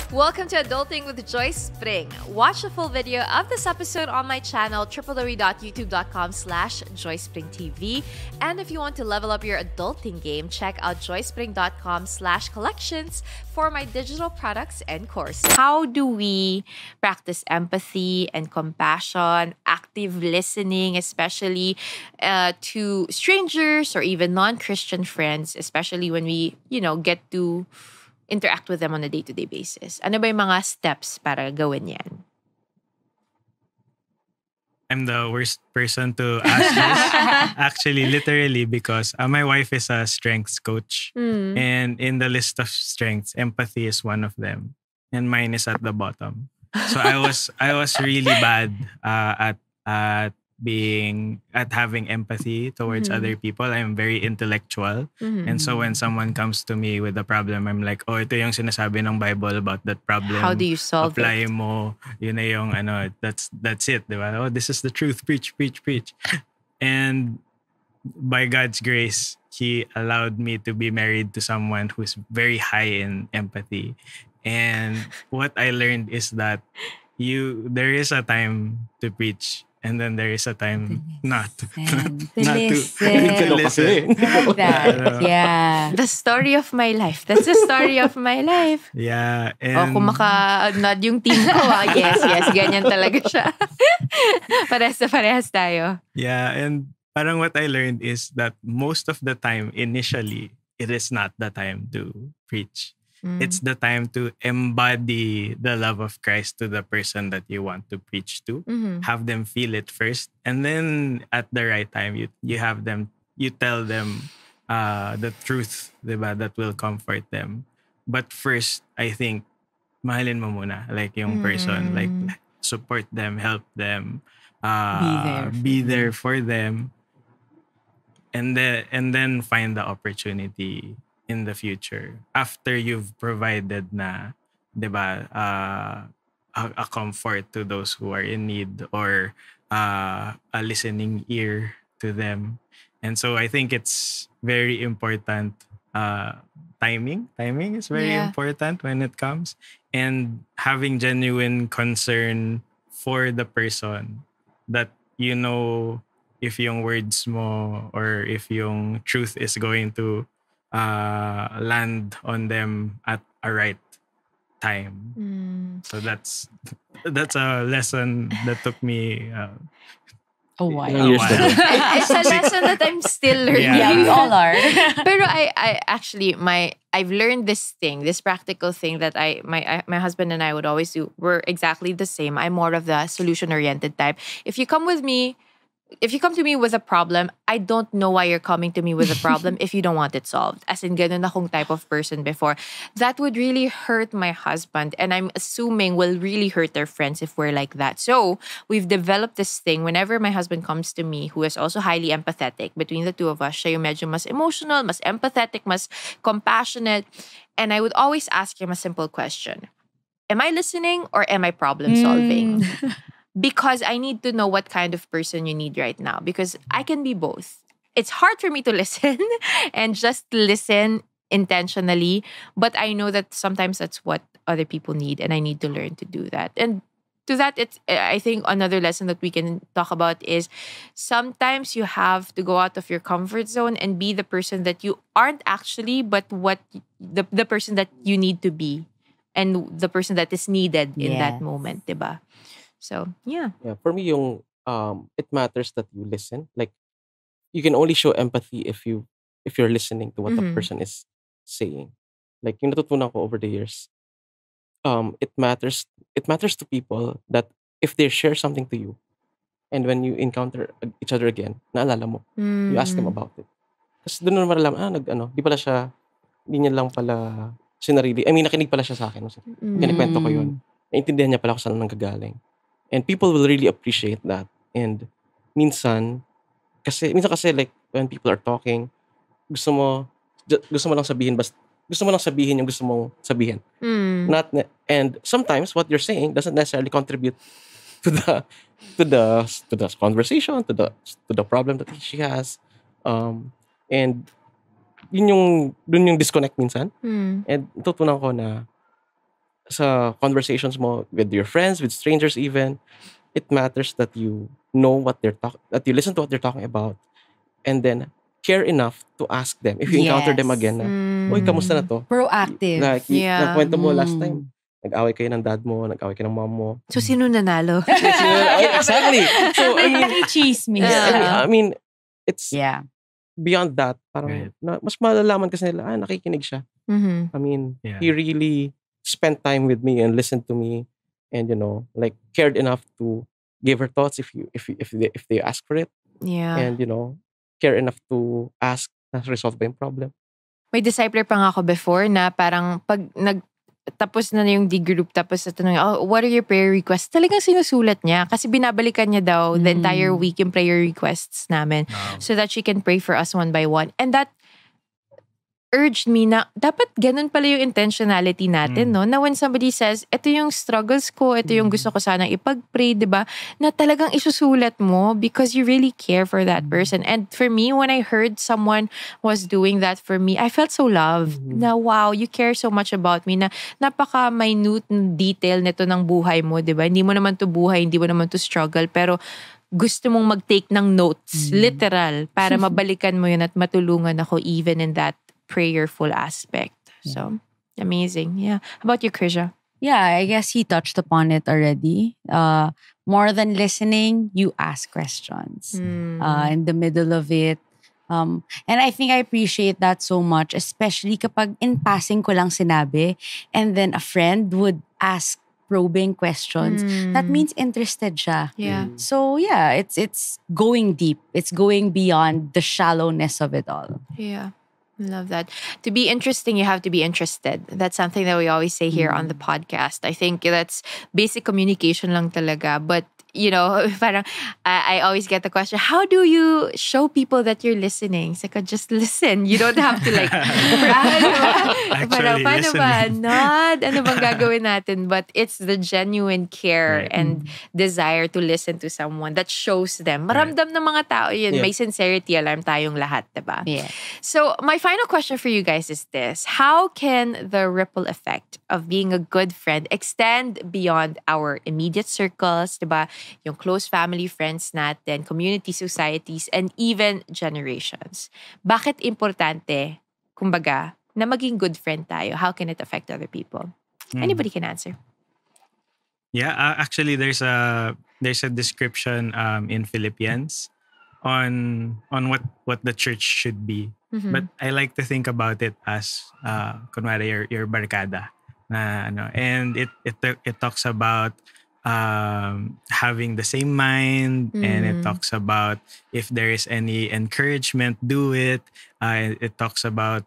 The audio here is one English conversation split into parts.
Welcome to Adulting with Joyce Pring. Watch the full video of this episode on my channel, www.youtube.com/JoycePringTV. And if you want to level up your adulting game, check out joycepring.com/collections for my digital products and course. How do we practice empathy and compassion, active listening, especially to strangers or even non-Christian friends, especially when we, get to interact with them on a day-to-day basis? Ano ba yung mga steps para gawin yan? I'm the worst person to ask this, actually, literally, because my wife is a strengths coach. And in the list of strengths, empathy is one of them. And mine is at the bottom. So I was really bad at having empathy towards other people. I'm very intellectual. And so when someone comes to me with a problem, I'm like, oh, ito yung sinasabi ng Bible about that problem. How do you solve Apply it? mo. Yun na yung that's it, di ba? Oh, this is the truth. Preach. And by God's grace, He allowed me to be married to someone who's very high in empathy. And what I learned is that there is a time to preach. And then there is a time not to listen. Yeah. The story of my life. That's the story of my life. Yeah. And kung maka-nod yung team ko. Yes. Ganyan talaga siya. Parehas tayo. Yeah. And parang what I learned is that most of the time, initially, it is not the time to preach. It's the time to embody the love of Christ to the person that you want to preach to. Have them feel it first. And then at the right time, you tell them the truth, diba, that will comfort them. But first, I think, mahalin mo muna, like yung person, like support them, help them, be there for them. And then find the opportunity in the future after you've provided na, diba, a comfort to those who are in need, or a listening ear to them. And so I think it's very important. Timing is very important when it comes, and having genuine concern for the person, that if yung words mo or if yung truth is going to land on them at a right time. So that's a lesson that took me a while. It's a lesson that I'm still learning. Yeah, we all are. Pero I actually, I've learned this practical thing that my husband and I would always do. We're exactly the same. I'm more of the solution-oriented type. If you come to me with a problem, I don't know why you're coming to me with a problem if you don't want it solved. As in, ganun akong type of person before. That would really hurt my husband, and I'm assuming will really hurt their friends if we're like that. So, we've developed this thing. Whenever my husband comes to me, who is also highly empathetic, between the two of us, siya yung medyo mas emotional, mas empathetic, mas compassionate. And I would always ask him a simple question. Am I listening or am I problem solving? Because I need to know what kind of person you need right now. Because I can be both. It's hard for me to listen and just listen intentionally. But I know that sometimes that's what other people need. And I need to learn to do that. And to that, I think another lesson that we can talk about is sometimes you have to go out of your comfort zone and be the person that you aren't actually, but what the person that you need to be. And the person that is needed in that moment, diba? So, yeah. Yeah, for me, it matters that you listen. Like, you can only show empathy if you're listening to what the person is saying. Like, yung natutunan ko over the years, it matters to people that if they share something to you, and when you encounter each other again, naalala mo, you ask them about it. Kasi doon mo malaman, di niya lang pala sinarili. I mean, nakinig pala siya sa akin. Kinikwento ko yun. Naintindihan niya pala kung saan nanggagaling. And people will really appreciate that. And minsan kasi like when people are talking, gusto mo lang sabihin yung gusto mong sabihin. And sometimes what you're saying doesn't necessarily contribute to the conversation, to the problem that she has. And dun yung disconnect minsan. And natutunan ko na sa conversations mo with your friends, with strangers even, it matters that you know what that you listen to what they're talking about, and then care enough to ask them if you encounter them Yes. again na, "Uy, kamusta na Mm. 'to?" Proactive. Like, Yeah. nakwento mo last time, Mm. nag-away kayo ng dad mo, nag-away kayo ng mom mo. So, sino nanalo? Yes, exactly. So, I mean, Nakichismis. I mean, it's Yeah. beyond that. Parang, Right. mas malalaman kasi nila, nakikinig siya. Mhm. I mean, Yeah. he really spent time with me and listened to me, and like cared enough to give her thoughts if they ask for it, Yeah. and care enough to ask na resolve ba yung problem. May discipler pa nga ako before na parang pag tapos na yung D-group tapos na tanong, what are your prayer requests? Talagang sinusulat niya kasi binabalikan niya daw the entire week yung prayer requests namin so that she can pray for us one by one. And that urged me na dapat ganun pala yung intentionality natin, no? Na when somebody says, ito yung struggles ko, ito yung gusto ko sanang ipag-pray, di ba? Na talagang isusulat mo because you really care for that person. And for me, when I heard someone was doing that for me, I felt so loved. Na wow, you care so much about me. Na napaka-minute detail nito ng buhay mo, di ba? Hindi mo naman to buhay, hindi mo naman to struggle, pero gusto mong mag-take ng notes, literal, para mabalikan mo yun at matulungan ako even in that prayerful aspect. So, amazing. Yeah. How about you, Krisha? Yeah, I guess he touched upon it already. More than listening, you ask questions. In the middle of it. And I think I appreciate that so much, especially kapag in passing ko lang sinabi and then a friend would ask probing questions. That means interested siya. Yeah. So yeah, it's going deep. It's going beyond the shallowness of it all. Yeah. Love that. To be interesting, you have to be interested. That's something that we always say here on the podcast. I think that's basic communication lang talaga. But, parang I always get the question, how do you show people that you're listening? So, just listen. You don't have to parang, paano ba? Nod? Ano bang gagawin natin? But it's the genuine care and desire to listen to someone that shows them. Maramdam ng mga tao yun. Yeah. May sincerity, alarm tayong lahat, diba? Yeah. So, my final question for you guys is this. How can the ripple effect of being a good friend extend beyond our immediate circles, diba? Yung close family, friends natin, community, societies, and even generations? Bakit importante, kumbaga, na maging good friend tayo? How can it affect other people? Anybody can answer. Yeah, actually, there's a description in Philippians on what the church should be. But I like to think about it as kunwari your barkada na and it talks about having the same mind, and it talks about if there is any encouragement, do it. It talks about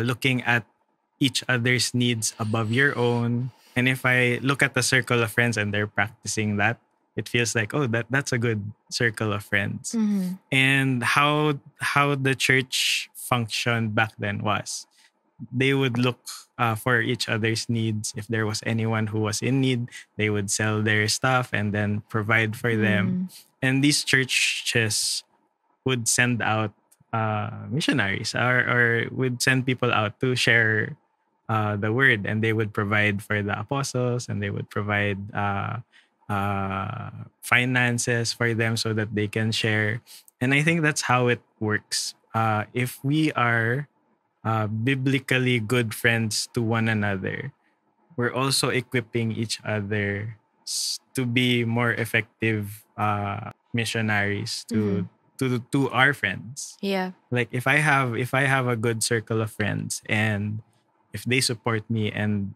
looking at each other's needs above your own. And if I look at the circle of friends and they're practicing that, it feels like, oh, that's a good circle of friends. And how the church functioned back then was they would look for each other's needs. If there was anyone who was in need, they would sell their stuff and then provide for them. And these churches would send out missionaries or would send people out to share the word, and they would provide for the apostles, and they would provide finances for them so that they can share. And I think that's how it works. If we are biblically good friends to one another, we're also equipping each other to be more effective missionaries to our friends. Yeah. Like if I have a good circle of friends, and if they support me and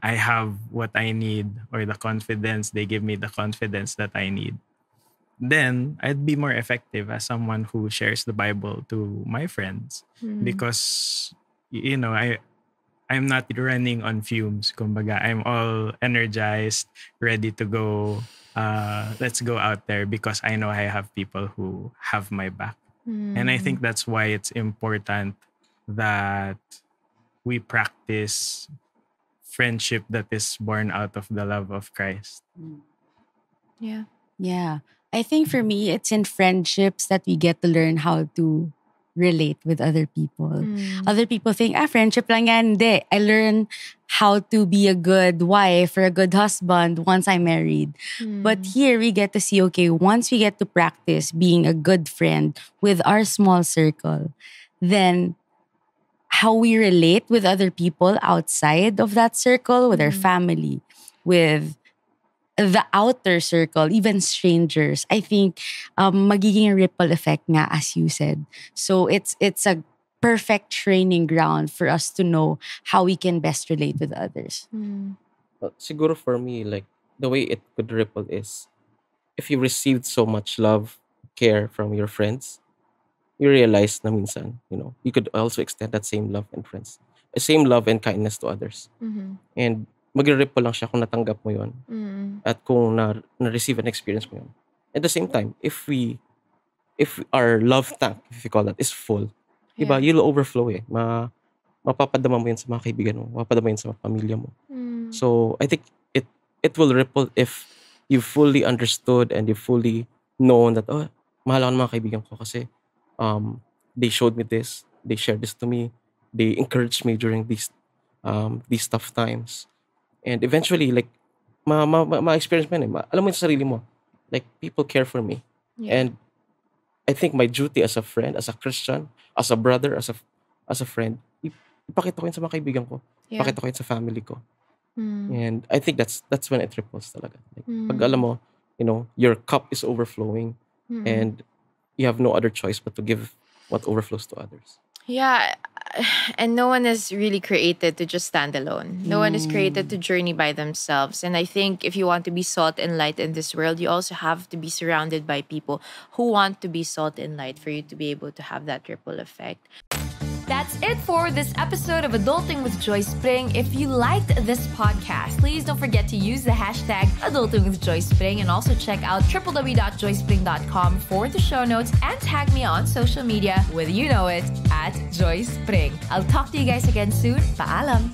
I have what I need, or the confidence, they give me the confidence that I need, then I'd be more effective as someone who shares the Bible to my friends, because I'm not running on fumes. Kumbaga, I'm all energized, ready to go. Let's go out there because I know I have people who have my back. And I think that's why it's important that we practice friendship that is born out of the love of Christ. Yeah. Yeah. I think for me, it's in friendships that we get to learn how to relate with other people. Other people think, friendship lang yan. Hindi. I learn how to be a good wife or a good husband once I'm married. But here we get to see, okay, once we get to practice being a good friend with our small circle, then how we relate with other people outside of that circle, with our family, with the outer circle, even strangers, I think magiging ripple effect nga, as you said. So it's a perfect training ground for us to know how we can best relate with others. Well, siguro for me, like the way it could ripple is if you received so much love, care from your friends, you realize na minsan, you could also extend that same love and same love and kindness to others. And mag-ripple lang siya kung natanggap mo yon at kung na-receive and experience mo yun. At the same time, if our love tank, if you call that, is full, diba, you'll overflow eh. Mapapadama mo yun sa mga kaibigan mo, mapapadama yun sa mga pamilya mo. So, I think it will ripple if you fully understood and you fully known that, oh, mahal ako ng mga kaibigan ko kasi they showed me this, they shared this to me, they encouraged me during these tough times. And eventually, like, ma-experience mo yun eh. Alam mo yung sarili mo. Like, people care for me. And I think my duty as a friend, as a Christian, as a brother, as a friend, ipakita ko yun sa mga kaibigan ko. Ipakita ko yun sa family ko. And I think that's when it ripples talaga. Like, pag alam mo, your cup is overflowing and you have no other choice but to give what overflows to others. Yeah, and no one is really created to just stand alone. No one is created to journey by themselves. And I think if you want to be salt and light in this world, you also have to be surrounded by people who want to be salt and light for you to be able to have that ripple effect. That's it for this episode of Adulting with Joyce Pring. If you liked this podcast, please don't forget to use the hashtag Adulting with Joyce Pring and also check out www.joycepring.com for the show notes and tag me on social media with at Joyce Pring. I'll talk to you guys again soon. Paalam!